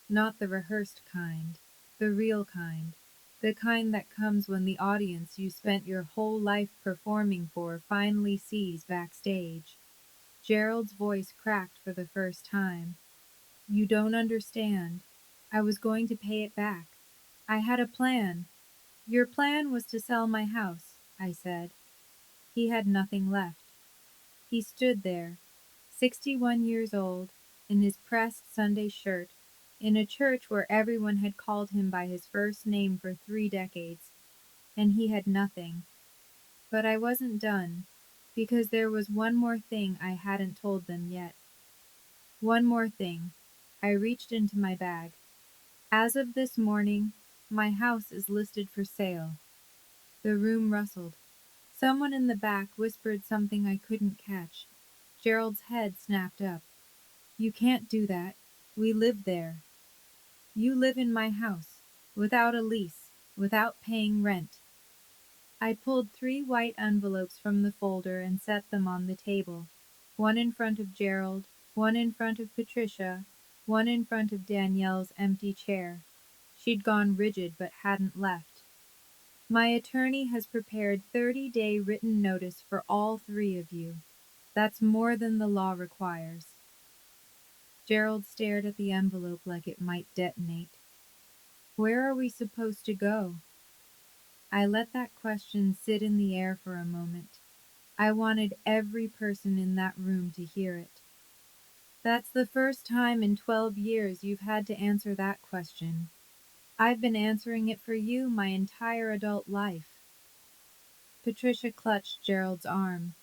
not the rehearsed kind, the real kind, the kind that comes when the audience you spent your whole life performing for finally sees backstage. Gerald's voice cracked for the first time. You don't understand. I was going to pay it back. I had a plan. Your plan was to sell my house, I said. He had nothing left. He stood there, 61 years old, in his pressed Sunday shirt, in a church where everyone had called him by his first name for 3 decades, and he had nothing. But I wasn't done, because there was one more thing I hadn't told them yet. One more thing. I reached into my bag. As of this morning, my house is listed for sale. The room rustled. Someone in the back whispered something I couldn't catch. Gerald's head snapped up. You can't do that. We live there. You live in my house, without a lease, without paying rent. I pulled 3 white envelopes from the folder and set them on the table, one in front of Gerald, one in front of Patricia, one in front of Danielle's empty chair. She'd gone rigid but hadn't left. My attorney has prepared 30-day written notice for all 3 of you. That's more than the law requires. Gerald stared at the envelope like it might detonate. Where are we supposed to go? I let that question sit in the air for a moment. I wanted every person in that room to hear it. That's the first time in 12 years you've had to answer that question. I've been answering it for you my entire adult life. Patricia clutched Gerald's arm.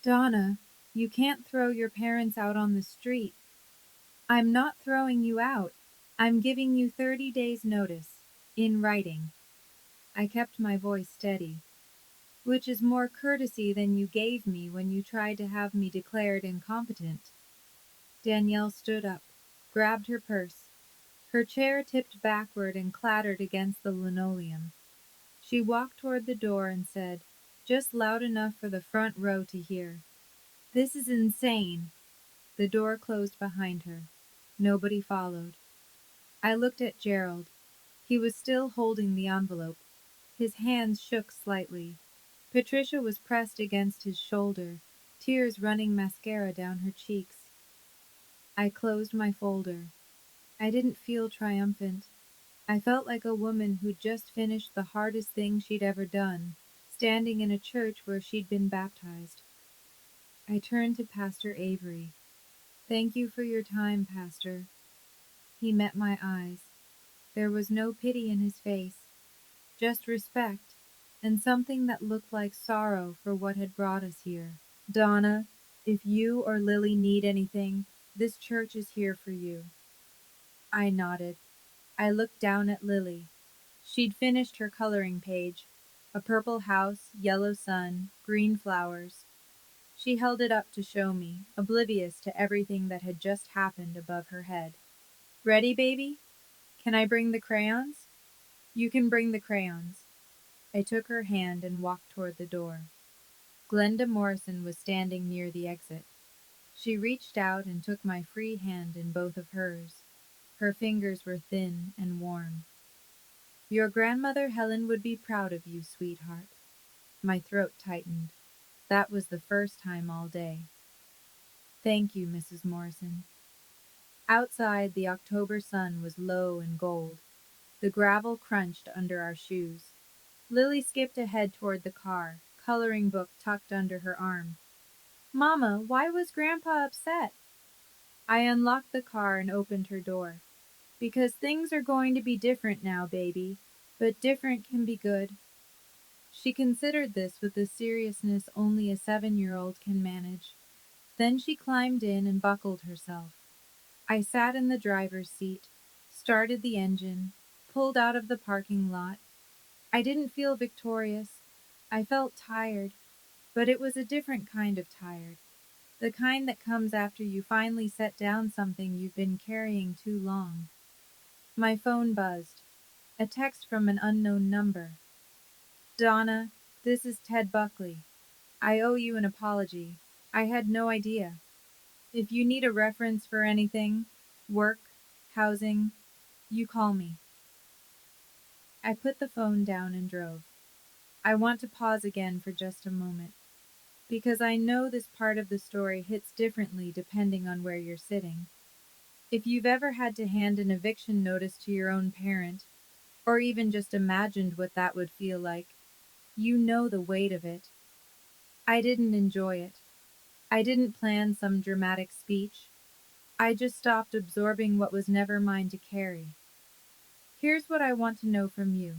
Donna, you can't throw your parents out on the street. I'm not throwing you out. I'm giving you 30 days' notice, in writing. I kept my voice steady, which is more courtesy than you gave me when you tried to have me declared incompetent. Danielle stood up, grabbed her purse. Her chair tipped backward and clattered against the linoleum. She walked toward the door and said, just loud enough for the front row to hear, This is insane. The door closed behind her. Nobody followed. I looked at Gerald. He was still holding the envelope. His hands shook slightly. Patricia was pressed against his shoulder, tears running mascara down her cheeks. I closed my folder. I didn't feel triumphant. I felt like a woman who'd just finished the hardest thing she'd ever done, standing in a church where she'd been baptized. I turned to Pastor Avery. Thank you for your time, Pastor. He met my eyes. There was no pity in his face, just respect, and something that looked like sorrow for what had brought us here. Donna, if you or Lily need anything, this church is here for you. I nodded. I looked down at Lily. She'd finished her coloring page. A purple house, yellow sun, green flowers. She held it up to show me, oblivious to everything that had just happened above her head. Ready, baby? Can I bring the crayons? You can bring the crayons. I took her hand and walked toward the door. Glenda Morrison was standing near the exit. She reached out and took my free hand in both of hers. Her fingers were thin and warm. Your grandmother Helen would be proud of you, sweetheart. My throat tightened. That was the first time all day. Thank you, Mrs. Morrison. Outside, the October sun was low and gold. The gravel crunched under our shoes. Lily skipped ahead toward the car, coloring book tucked under her arm. Mama, why was Grandpa upset? I unlocked the car and opened her door. Because things are going to be different now, baby, but different can be good. She considered this with the seriousness only a 7-year-old can manage. Then she climbed in and buckled herself. I sat in the driver's seat, started the engine, pulled out of the parking lot. I didn't feel victorious. I felt tired, but it was a different kind of tired. The kind that comes after you finally set down something you've been carrying too long. My phone buzzed. A text from an unknown number. Donna, this is Ted Buckley. I owe you an apology. I had no idea. If you need a reference for anything, work, housing, you call me. I put the phone down and drove. I want to pause again for just a moment, because I know this part of the story hits differently depending on where you're sitting. If you've ever had to hand an eviction notice to your own parent, or even just imagined what that would feel like, you know the weight of it. I didn't enjoy it. I didn't plan some dramatic speech. I just stopped absorbing what was never mine to carry. Here's what I want to know from you.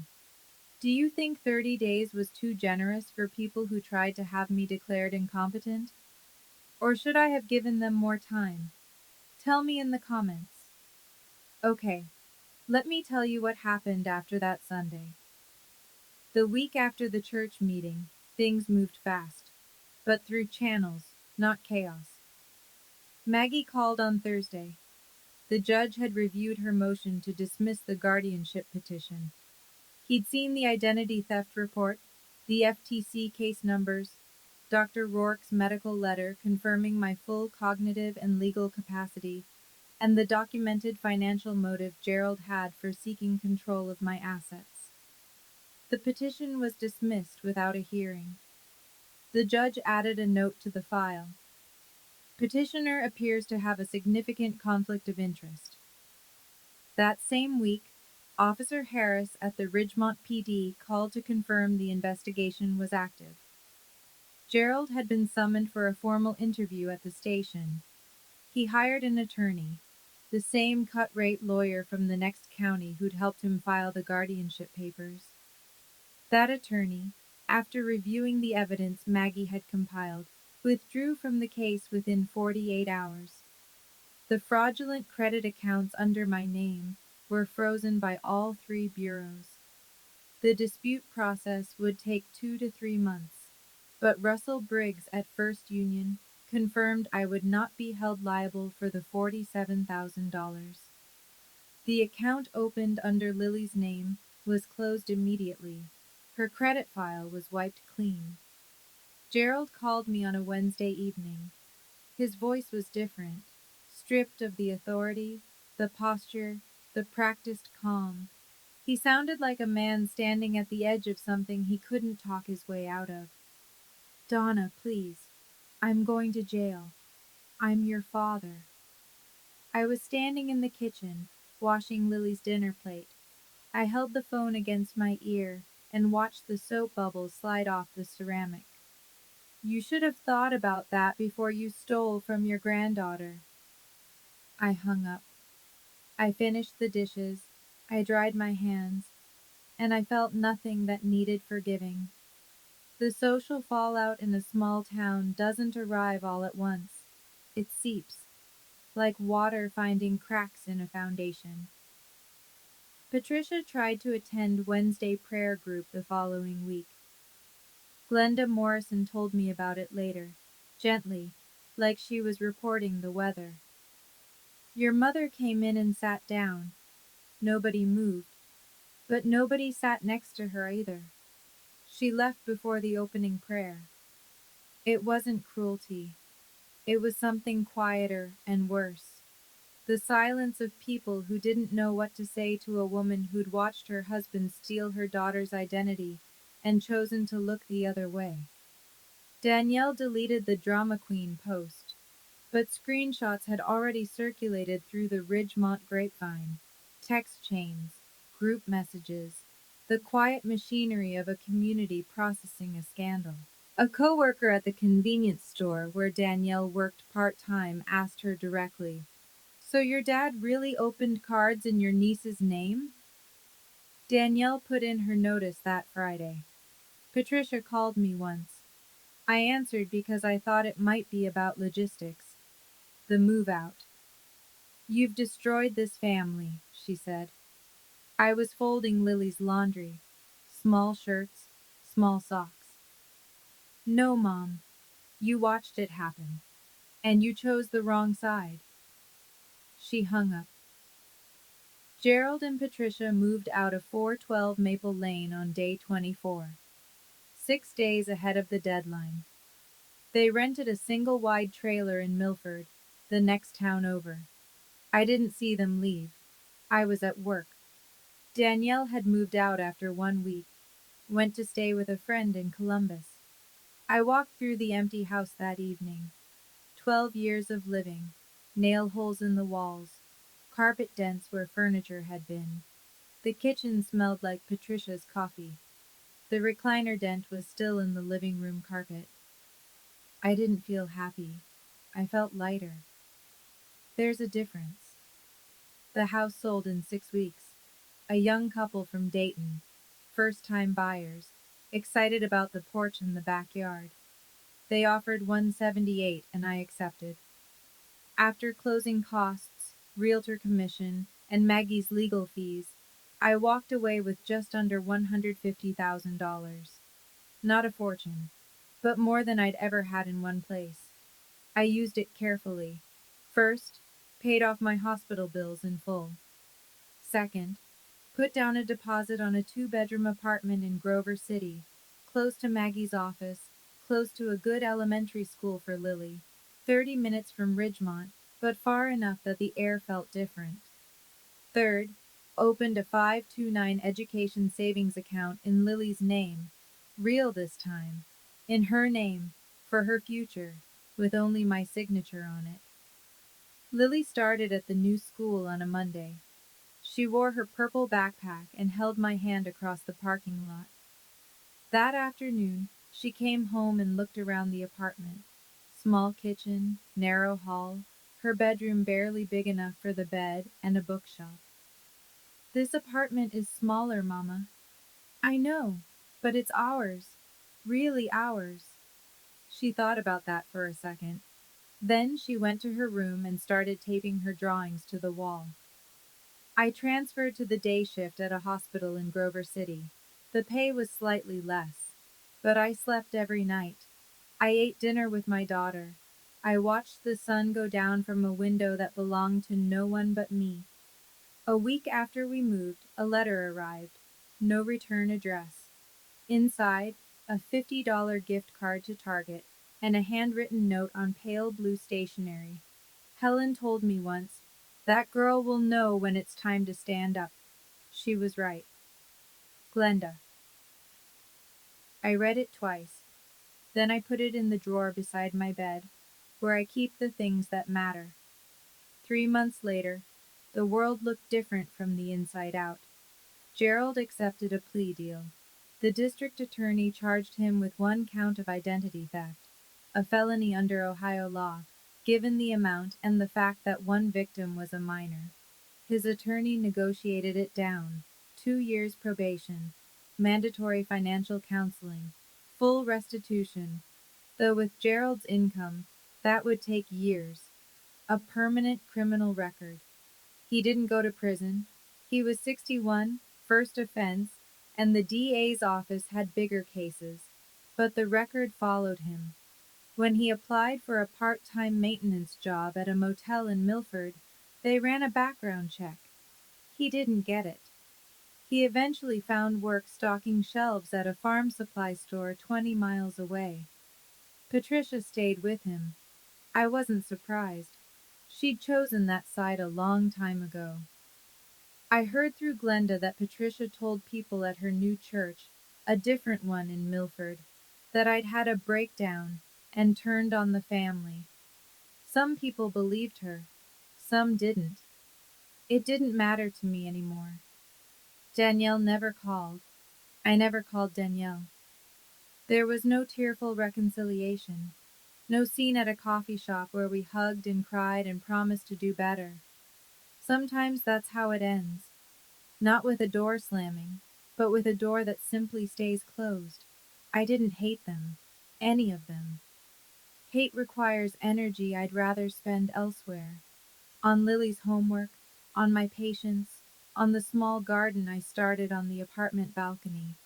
Do you think 30 days was too generous for people who tried to have me declared incompetent? Or should I have given them more time? Tell me in the comments. Okay, let me tell you what happened after that Sunday. The week after the church meeting, things moved fast, but through channels, not chaos. Maggie called on Thursday. The judge had reviewed her motion to dismiss the guardianship petition. He'd seen the identity theft report, the FTC case numbers, Dr. Rourke's medical letter confirming my full cognitive and legal capacity, and the documented financial motive Gerald had for seeking control of my assets. The petition was dismissed without a hearing. The judge added a note to the file. Petitioner appears to have a significant conflict of interest. That same week, Officer Harris at the Ridgemont PD called to confirm the investigation was active. Gerald had been summoned for a formal interview at the station. He hired an attorney, the same cut-rate lawyer from the next county who'd helped him file the guardianship papers. That attorney, after reviewing the evidence Maggie had compiled, withdrew from the case within 48 hours. The fraudulent credit accounts under my name were frozen by all three bureaus. The dispute process would take 2 to 3 months, but Russell Briggs at First Union confirmed I would not be held liable for the $47,000. The account opened under Lily's name was closed immediately. Her credit file was wiped clean. Gerald called me on a Wednesday evening. His voice was different, stripped of the authority, the posture, the practiced calm. He sounded like a man standing at the edge of something he couldn't talk his way out of. Donna, please. I'm going to jail. I'm your father. I was standing in the kitchen, washing Lily's dinner plate. I held the phone against my ear and watched the soap bubbles slide off the ceramic. You should have thought about that before you stole from your granddaughter. I hung up. I finished the dishes. I dried my hands, and I felt nothing that needed forgiving. The social fallout in a small town doesn't arrive all at once. It seeps, like water finding cracks in a foundation. Patricia tried to attend Wednesday prayer group the following week. Glenda Morrison told me about it later, gently, like she was reporting the weather. Your mother came in and sat down. Nobody moved, but nobody sat next to her either. She left before the opening prayer. It wasn't cruelty. It was something quieter and worse. The silence of people who didn't know what to say to a woman who'd watched her husband steal her daughter's identity and chosen to look the other way. Danielle deleted the drama queen post, but screenshots had already circulated through the Ridgemont grapevine, text chains, group messages, the quiet machinery of a community processing a scandal. A coworker at the convenience store where Danielle worked part-time asked her directly, "So your dad really opened cards in your niece's name?" Danielle put in her notice that Friday. Patricia called me once. I answered because I thought it might be about logistics. The move out. "You've destroyed this family," she said. I was folding Lily's laundry. Small shirts, small socks. "No, Mom. You watched it happen. And you chose the wrong side." She hung up. Gerald and Patricia moved out of 412 Maple Lane on day 24, 6 days ahead of the deadline. They rented a single wide trailer in Milford, the next town over. I didn't see them leave. I was at work. Danielle had moved out after 1 week, went to stay with a friend in Columbus. I walked through the empty house that evening. 12 years of living, nail holes in the walls, carpet dents where furniture had been. The kitchen smelled like Patricia's coffee. The recliner dent was still in the living room carpet. I didn't feel happy. I felt lighter. There's a difference. The house sold in 6 weeks. A young couple from Dayton, first time buyers, excited about the porch in the backyard. They offered 178 and I accepted. After closing costs, realtor commission, and Maggie's legal fees, I walked away with just under $150,000. Not a fortune, but more than I'd ever had in one place. I used it carefully. First, paid off my hospital bills in full. Second, put down a deposit on a 2-bedroom apartment in Grover City, close to Maggie's office, close to a good elementary school for Lily, 30 minutes from Ridgemont, but far enough that the air felt different. Third, opened a 529 education savings account in Lily's name, real this time, in her name, for her future, with only my signature on it. Lily started at the new school on a Monday. She wore her purple backpack and held my hand across the parking lot. That afternoon, she came home and looked around the apartment. Small kitchen, narrow hall, her bedroom barely big enough for the bed, and a bookshelf. This apartment is smaller, Mama. I know, but it's ours. Really ours. She thought about that for a second. Then she went to her room and started taping her drawings to the wall. I transferred to the day shift at a hospital in Grover City. The pay was slightly less, but I slept every night. I ate dinner with my daughter. I watched the sun go down from a window that belonged to no one but me. A week after we moved, a letter arrived. No return address. Inside, a $50 gift card to Target and a handwritten note on pale blue stationery. Helen told me once, "That girl will know when it's time to stand up." She was right. Glenda. I read it twice. Then I put it in the drawer beside my bed, where I keep the things that matter. 3 months later, the world looked different from the inside out. Gerald accepted a plea deal. The district attorney charged him with 1 count of identity theft, a felony under Ohio law, given the amount and the fact that one victim was a minor. His attorney negotiated it down: 2 years probation, mandatory financial counseling, full restitution, though with Gerald's income, that would take years. A permanent criminal record. He didn't go to prison. He was 61, first offense, and the DA's office had bigger cases, but the record followed him. When he applied for a part-time maintenance job at a motel in Milford, they ran a background check. He didn't get it. He eventually found work stocking shelves at a farm supply store 20 miles away. Patricia stayed with him. I wasn't surprised. She'd chosen that side a long time ago. I heard through Glenda that Patricia told people at her new church, a different one in Milford, that I'd had a breakdown and turned on the family. Some people believed her. Some didn't. It didn't matter to me anymore. Danielle never called. I never called Danielle. There was no tearful reconciliation. No scene at a coffee shop where we hugged and cried and promised to do better. Sometimes that's how it ends. Not with a door slamming, but with a door that simply stays closed. I didn't hate them. Any of them. Hate requires energy I'd rather spend elsewhere. On Lily's homework, on my patients, on the small garden I started on the apartment balcony.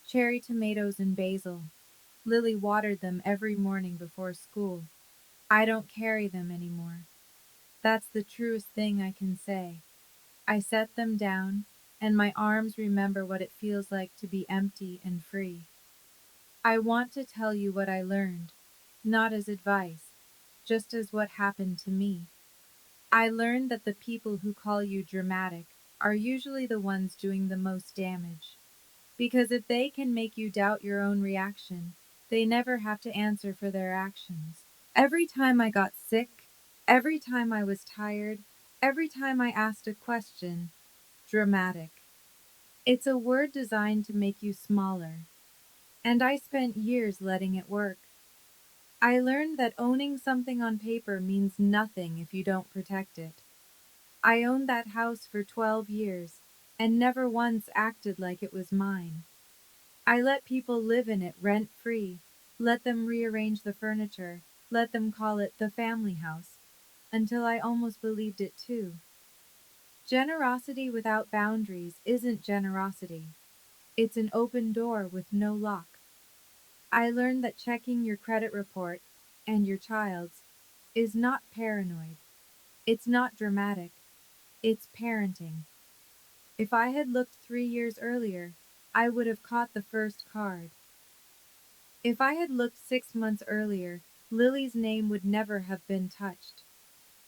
Cherry tomatoes and basil. Lily watered them every morning before school. I don't carry them anymore. That's the truest thing I can say. I set them down, and my arms remember what it feels like to be empty and free. I want to tell you what I learned. not as advice, just as what happened to me. I learned that the people who call you dramatic are usually the ones doing the most damage. Because if they can make you doubt your own reaction, they never have to answer for their actions. Every time I got sick, every time I was tired, every time I asked a question, dramatic. It's a word designed to make you smaller, and I spent years letting it work. I learned that owning something on paper means nothing if you don't protect it. I owned that house for 12 years and never once acted like it was mine. I let people live in it rent free, let them rearrange the furniture, let them call it the family house, until I almost believed it too. Generosity without boundaries isn't generosity. It's an open door with no lock. I learned that checking your credit report and your child's is not paranoid. It's not dramatic. It's parenting. If I had looked 3 years earlier, I would have caught the first card. If I had looked 6 months earlier, Lily's name would never have been touched.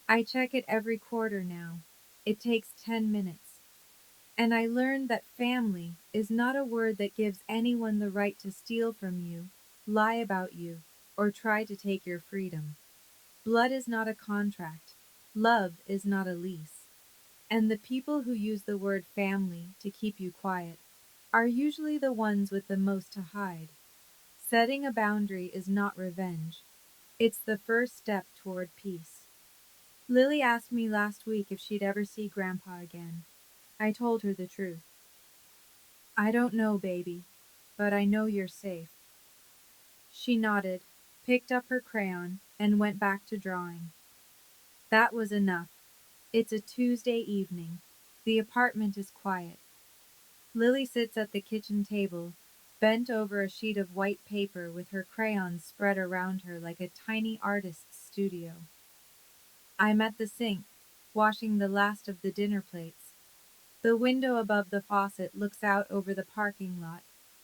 I check it every quarter now. It takes 10 minutes. And I learned that family is not a word that gives anyone the right to steal from you, lie about you, or try to take your freedom. Blood is not a contract. Love is not a lease. And the people who use the word family to keep you quiet are usually the ones with the most to hide. Setting a boundary is not revenge. It's the first step toward peace. Lily asked me last week if she'd ever see Grandpa again. I told her the truth. I don't know, baby, but I know you're safe. She nodded, picked up her crayon, and went back to drawing. That was enough. It's a Tuesday evening. The apartment is quiet. Lily sits at the kitchen table, bent over a sheet of white paper with her crayons spread around her like a tiny artist's studio. I'm at the sink, washing the last of the dinner plates. The window above the faucet looks out over the parking lot,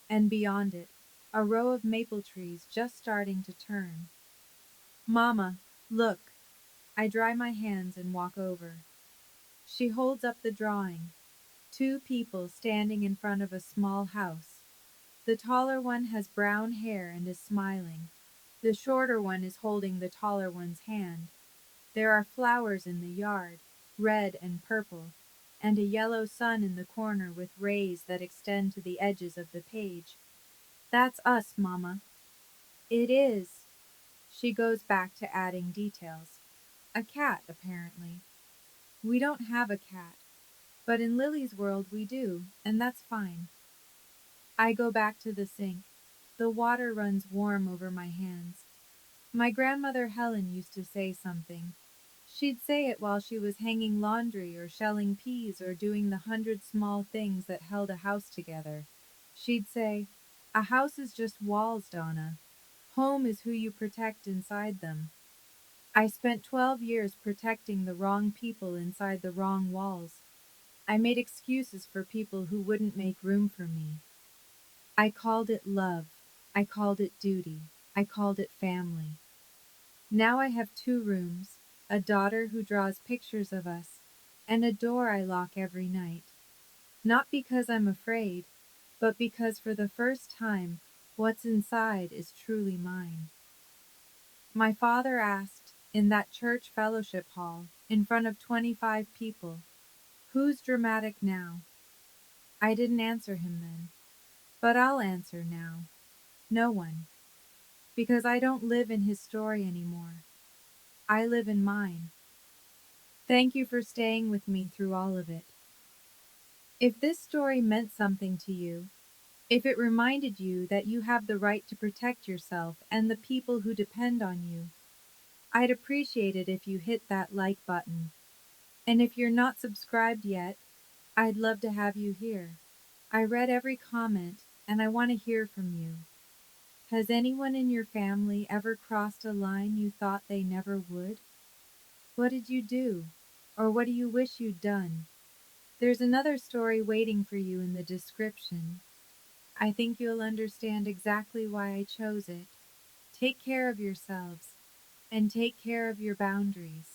and beyond it, a row of maple trees just starting to turn. Mama, look. I dry my hands and walk over. She holds up the drawing. Two people standing in front of a small house. The taller one has brown hair and is smiling. The shorter one is holding the taller one's hand. There are flowers in the yard, red and purple, and a yellow sun in the corner with rays that extend to the edges of the page. That's us, Mama. It is. She goes back to adding details. A cat, apparently. We don't have a cat, but in Lily's world we do, and that's fine. I go back to the sink. The water runs warm over my hands. My grandmother Helen used to say something. She'd say it while she was hanging laundry or shelling peas or doing the 100 small things that held a house together. She'd say, "A house is just walls, Donna. Home is who you protect inside them." I spent 12 years protecting the wrong people inside the wrong walls. I made excuses for people who wouldn't make room for me. I called it love. I called it duty. I called it family. Now I have 2 rooms, a daughter who draws pictures of us, and a door I lock every night. Not because I'm afraid, but because for the first time, what's inside is truly mine. My father asked, in that church fellowship hall, in front of 25 people, "Who's dramatic now?" I didn't answer him then, but I'll answer now. No one. Because I don't live in his story anymore. I live in mine. Thank you for staying with me through all of it. If this story meant something to you, if it reminded you that you have the right to protect yourself and the people who depend on you, I'd appreciate it if you hit that like button. And if you're not subscribed yet, I'd love to have you here. I read every comment and I want to hear from you. Has anyone in your family ever crossed a line you thought they never would? What did you do? Or what do you wish you'd done? There's another story waiting for you in the description. I think you'll understand exactly why I chose it. Take care of yourselves and take care of your boundaries.